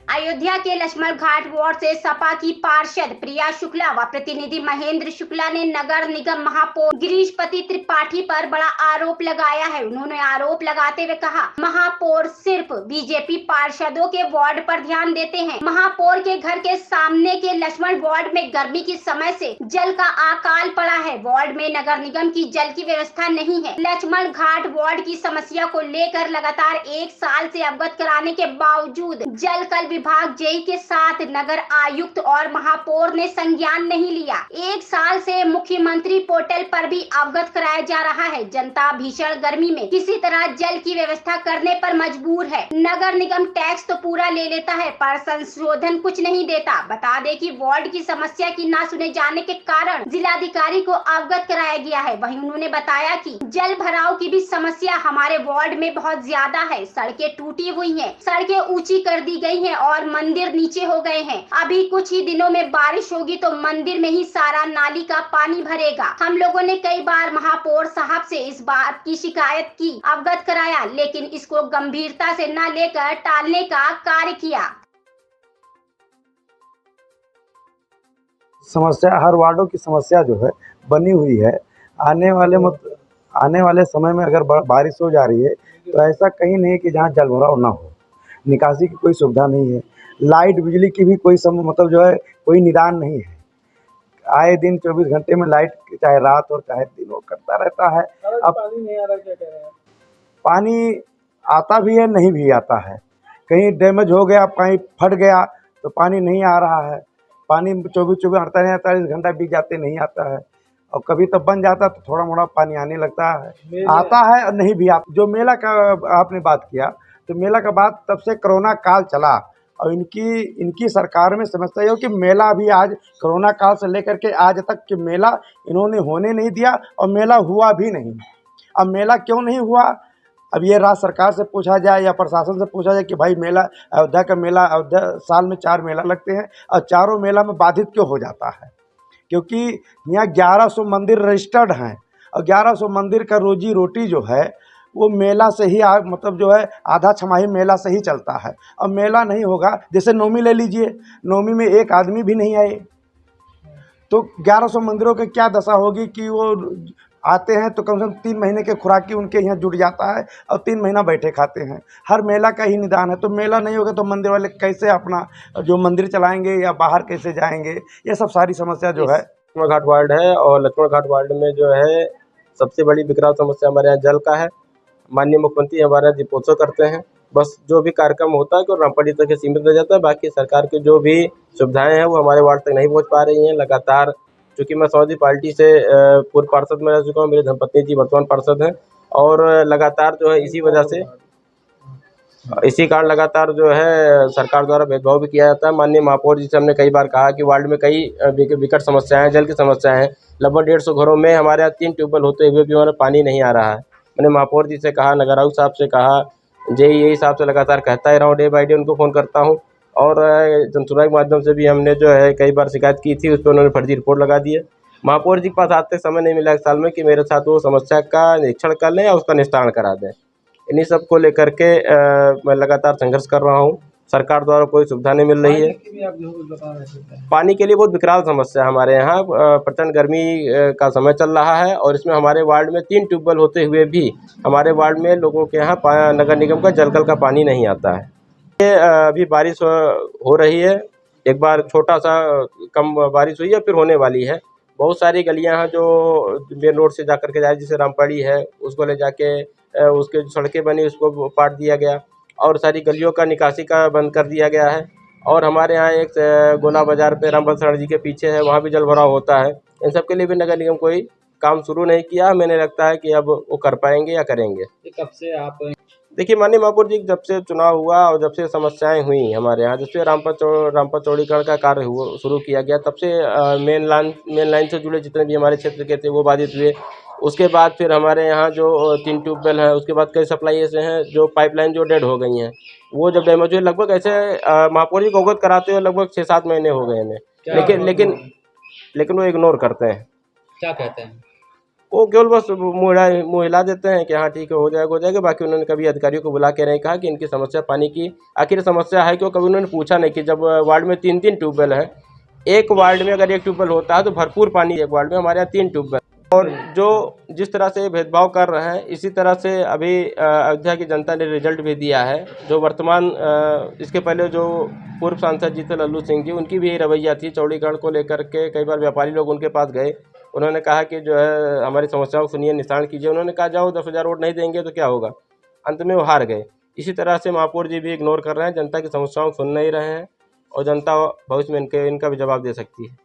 अयोध्या के लक्ष्मण घाट वार्ड से सपा की पार्षद प्रिया शुक्ला व प्रतिनिधि महेंद्र शुक्ला ने नगर निगम महापौर गिरीशपति त्रिपाठी पर बड़ा आरोप लगाया है। उन्होंने आरोप लगाते हुए कहा, महापौर सिर्फ बीजेपी पार्षदों के वार्ड पर ध्यान देते हैं। महापौर के घर के सामने के लक्ष्मण वार्ड में गर्मी के समय से जल का अकाल पड़ा है। वार्ड में नगर निगम की जल की व्यवस्था नहीं है। लक्ष्मण घाट वार्ड की समस्या को लेकर लगातार 1 साल से अवगत कराने के बावजूद जल कल विभाग जेई के साथ नगर आयुक्त और महापौर ने संज्ञान नहीं लिया। 1 साल से मुख्यमंत्री पोर्टल पर भी अवगत कराया जा रहा है। जनता भीषण गर्मी में किसी तरह जल की व्यवस्था करने पर मजबूर है। नगर निगम टैक्स तो पूरा ले लेता है पर संशोधन कुछ नहीं देता। बता दें कि वार्ड की समस्या की ना सुने जाने के कारण जिलाधिकारी को अवगत कराया गया है। वहीं उन्होंने बताया कि जल भराव की भी समस्या हमारे वार्ड में बहुत ज्यादा है। सड़कें टूटी हुई हैं, सड़कें ऊंची कर दी गई हैं और मंदिर नीचे हो गए हैं। अभी कुछ ही दिनों में बारिश होगी तो मंदिर में ही सारा नाली का पानी भरेगा। हम लोगों ने कई बार महापौर साहब से इस बात की शिकायत की, अवगत कराया, लेकिन इसको गंभीरता से न लेकर टालने का कार्य किया। समस्या हर वार्डों की समस्या जो है बनी हुई है। आने वाले समय में अगर बारिश हो जा रही है तो ऐसा कहीं नहीं है कि जहाँ जल भराव ना हो। निकासी की कोई सुविधा नहीं है। लाइट बिजली की भी कोई मतलब जो है कोई निदान नहीं है। आए दिन 24 घंटे में लाइट चाहे रात और चाहे दिन वो करता रहता है। अब पानी नहीं आ रहा, क्या कह रहे हैं? पानी आता भी है, नहीं भी आता है। कहीं डैमेज हो गया, पाइप फट गया तो पानी नहीं आ रहा है। पानी 24 48 घंटा बीत जाते नहीं आता है। और कभी तो बन जाता तो थोड़ा मोड़ा पानी आने लगता है, आता है और नहीं भी आता। जो मेला का आपने बात किया तो मेला का बात तब से कोरोना काल चला और इनकी सरकार में समस्या हो कि मेला अभी आज कोरोना काल से लेकर के आज तक कि मेला इन्होंने होने नहीं दिया और मेला हुआ भी नहीं। अब मेला क्यों नहीं हुआ, अब ये राज्य सरकार से पूछा जाए या प्रशासन से पूछा जाए कि भाई मेला अयोध्या का मेला, अयोध्या साल में 4 मेला लगते हैं और चारों मेला में बाधित क्यों हो जाता है? क्योंकि यहाँ 1100 मंदिर रजिस्टर्ड हैं और 1100 मंदिर का रोजी रोटी जो है वो मेला से ही मतलब जो है आधा छमाही मेला से ही चलता है। अब मेला नहीं होगा, जैसे नवमी ले लीजिए, नवमी में एक आदमी भी नहीं आए तो 1100 मंदिरों की क्या दशा होगी कि वो आते हैं तो कम से कम 3 महीने के खुराकी उनके यहाँ जुट जाता है और 3 महीना बैठे खाते हैं। हर मेला का ही निदान है। तो मेला नहीं होगा तो मंदिर वाले कैसे अपना जो मंदिर चलाएंगे या बाहर कैसे जाएंगे? ये सब सारी समस्या जो है। लक्ष्मण घाट वार्ड है और लक्ष्मण घाट वार्ड में जो है सबसे बड़ी विकराल समस्या हमारे यहाँ जल का है। माननीय मुख्यमंत्री हमारे यहाँ दीपोत्सव करते हैं, बस जो भी कार्यक्रम होता है तो रामपटी तक सीमित रह जाता है। बाकी सरकार की जो भी सुविधाएं हैं वो हमारे वार्ड तक नहीं पहुँच पा रही हैं। लगातार चूँकि मैं समाजवादी पार्टी से पूर्व पार्षद में रह चुका हूँ, मेरी धर्मपत्नी जी वर्तमान पार्षद हैं और लगातार जो है इसी कारण लगातार जो है सरकार द्वारा भेदभाव भी किया जाता है। माननीय महापौर जी से हमने कई बार कहा कि वार्ड में कई विकट समस्याएं हैं, जल की समस्याएं हैं। लगभग 150 घरों में हमारे यहाँ 3 ट्यूबवेल होते हुए भी हमारा पानी नहीं आ रहा है। मैंने महापौर जी से कहा, नगर आयुक्त साहब से कहा, जेई साहब से लगातार कहता ही रहा हूँ, डे बाई डे उनको फ़ोन करता हूँ और जनसुनवाई के माध्यम से भी हमने जो है कई बार शिकायत की थी, उस पर उन्होंने फर्जी रिपोर्ट लगा दी है। महापौर जी के पास आज तक समय नहीं मिला 1 साल में कि मेरे साथ वो समस्या का निरीक्षण कर लें या उसका निस्तारण करा दें। इन्हीं सब को लेकर के मैं लगातार संघर्ष कर रहा हूँ। सरकार द्वारा कोई सुविधा नहीं मिल रही है। पानी के लिए बहुत विकराल समस्या है हमारे यहाँ। प्रचंड गर्मी का समय चल रहा है और इसमें हमारे वार्ड में 3 ट्यूबवेल होते हुए भी हमारे वार्ड में लोगों के यहाँ नगर निगम का जलकल का पानी नहीं आता है। ये अभी बारिश हो रही है, एक बार छोटा सा कम बारिश हुई है, फिर होने वाली है। बहुत सारी गलियाँ हैं जो मेन रोड से जा कर के जाए, जैसे रामपड़ी है उसको ले जाके उसके जो सड़कें बनी उसको पाट दिया गया और सारी गलियों का निकासी का बंद कर दिया गया है। और हमारे यहाँ एक गोला बाज़ार पे रामबल सर जी के पीछे है, वहाँ भी जल भराव होता है। इन सब के लिए भी नगर निगम कोई काम शुरू नहीं किया। मैंने लगता है कि अब वो कर पाएंगे या करेंगे। कब से आप देखिए, माननीय महापौर जी जब से चुनाव हुआ और जब से समस्याएं हुई हमारे यहाँ, जब से रामपत चौड़ीकरण का कार्य शुरू किया गया, तब से मेन लाइन से जुड़े जितने भी हमारे क्षेत्र के थे वो बाधित हुए। उसके बाद फिर हमारे यहाँ जो 3 ट्यूबवेल हैं, उसके बाद कई सप्लाई ऐसे हैं जो पाइपलाइन जो डेड हो गई हैं, वो जब डैमेज हुए लगभग ऐसे महापौर जी को अवगत कराते हुए लगभग 6-7 महीने हो गए हमें, लेकिन वो इग्नोर करते हैं। क्या कहते हैं? वो केवल बस मुँह हिला देते हैं कि हाँ ठीक है हो जाएगा। बाकी उन्होंने कभी अधिकारियों को बुला के नहीं कहा कि इनकी समस्या पानी की आखिर समस्या है क्यों, कभी उन्होंने पूछा नहीं कि जब वार्ड में 3-3 ट्यूबवेल हैं, एक वार्ड में अगर एक ट्यूबवेल होता है तो भरपूर पानी एक वार्ड में, हमारे यहाँ 3 ट्यूबवेल। और जो जिस तरह से भेदभाव कर रहे हैं इसी तरह से अभी अयोध्या की जनता ने रिजल्ट भी दिया है। जो वर्तमान इसके पहले जो पूर्व सांसद जी थे लल्लू सिंह जी, उनकी भी यही रवैया थी। चौड़ीगढ़ को लेकर के कई बार व्यापारी लोग उनके पास गए, उन्होंने कहा कि जो है हमारी समस्याओं को सुनिए, निशान कीजिए। उन्होंने कहा जाओ 10,000 वोट नहीं देंगे तो क्या होगा, अंत में वो हार गए। इसी तरह से महापौर जी भी इग्नोर कर रहे हैं, जनता की समस्याओं को सुन नहीं रहे हैं और जनता भविष्य में इनका भी जवाब दे सकती है।